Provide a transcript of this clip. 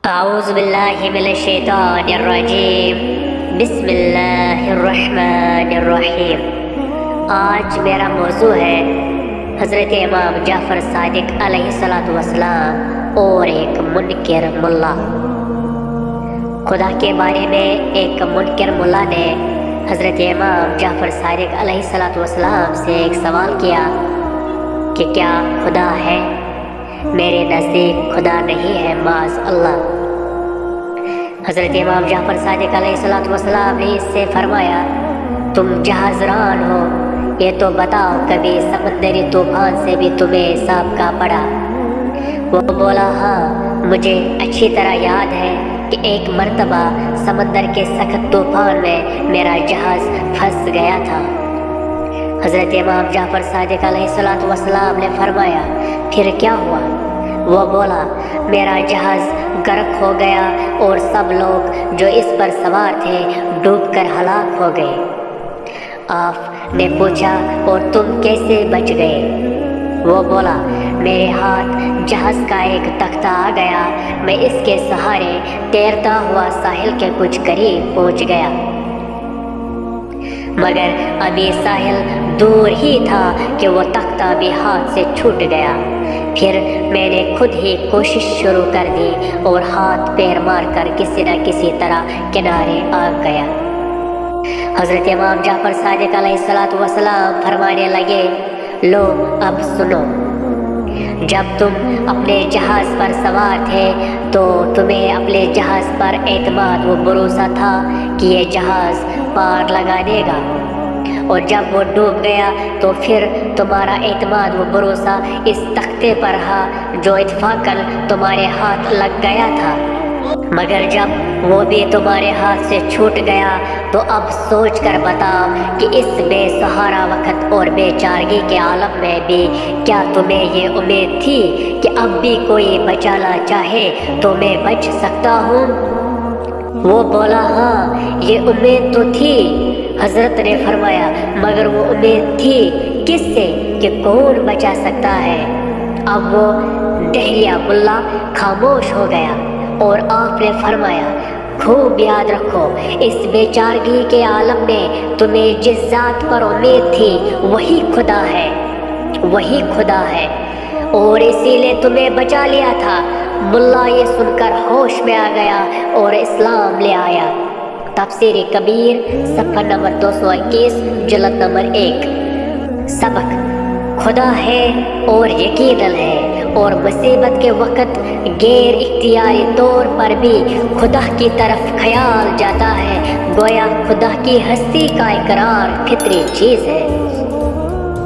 اعوذ باللہ من الشیطان الرجیم بسم اللہ الرحمن الرحیم۔ آج میرا موضوع ہے حضرت امام جعفر صادق علیہ السلام اور ایک منکر ملا۔ خدا کے بارے میں ایک منکر ملا نے حضرت امام جعفر صادق علیہ السلام سے ایک سوال کیا کہ کیا خدا ہے؟ میرے نزدیک خدا نہیں ہے معاذ اللہ۔ حضرت امام جعفر صادق علیہ السلام نے اس سے فرمایا، تم جہاز ران ہو، یہ تو بتاؤ کبھی سمندری طوفان سے بھی تمہیں سابقہ پڑا؟ وہ بولا، ہاں مجھے اچھی طرح یاد ہے کہ ایک مرتبہ سمندر کے سخت طوفان میں میرا جہاز پھنس گیا تھا۔ حضرت امام جعفر صادق علیہ السلام نے فرمایا، پھر کیا ہوا؟ وہ بولا، میرا جہاز غرق ہو گیا اور سب لوگ جو اس پر سوار تھے ڈوب کر ہلاک ہو گئے۔ آپ نے پوچھا، اور تم کیسے بچ گئے؟ وہ بولا، میرے ہاتھ جہاز کا ایک تختہ آ گیا، میں اس کے سہارے تیرتا ہوا ساحل کے کچھ قریب پہنچ گیا، مگر ابھی ساحل دور ہی تھا کہ وہ تختہ بھی ہاتھ سے چھوٹ گیا۔ پھر میں نے خود ہی کوشش شروع کر دی اور ہاتھ پیر مار کر کسی نہ کسی طرح کنارے آ گیا۔ حضرت امام جعفر صادق علیہ السلام فرمانے لگے، لو اب سنو، جب تم اپنے جہاز پر سوار تھے تو تمہیں اپنے جہاز پر اعتماد و بھروسہ تھا کہ یہ جہاز پار لگا دے گا، اور جب وہ ڈوب گیا تو پھر تمہارا اعتماد و بھروسہ اس تختے پر رہا جو اتفاقاً تمہارے ہاتھ لگ گیا تھا، مگر جب وہ بھی تمہارے ہاتھ سے چھوٹ گیا تو اب سوچ کر بتاؤ کہ اس بے سہارا وقت اور بے چارگی کے عالم میں بھی کیا تمہیں یہ امید تھی کہ اب بھی کوئی بچانا چاہے تو میں بچ سکتا ہوں؟ وہ بولا، ہاں یہ امید تو تھی۔ حضرت نے فرمایا، مگر وہ امید تھی کس سے کہ کون بچا سکتا ہے؟ اب وہ ڈہریا ملا خاموش ہو گیا اور آپ نے فرمایا، خوب یاد رکھو، اس بے چارگی کے عالم میں تمہیں جس ذات پر امید تھی وہی خدا ہے، وہی خدا ہے، اور اسی لیے تمہیں بچا لیا تھا۔ ملا یہ سن کر ہوش میں آ گیا اور اسلام لے آیا۔ تفسیر کبیر صفحہ نمبر 221 جلد نمبر 1۔ سبق: خدا ہے اور یقیناً ہے، اور مصیبت کے وقت غیر اختیاری طور پر بھی خدا کی طرف خیال جاتا ہے، گویا خدا کی ہستی کا اقرار فطری چیز ہے۔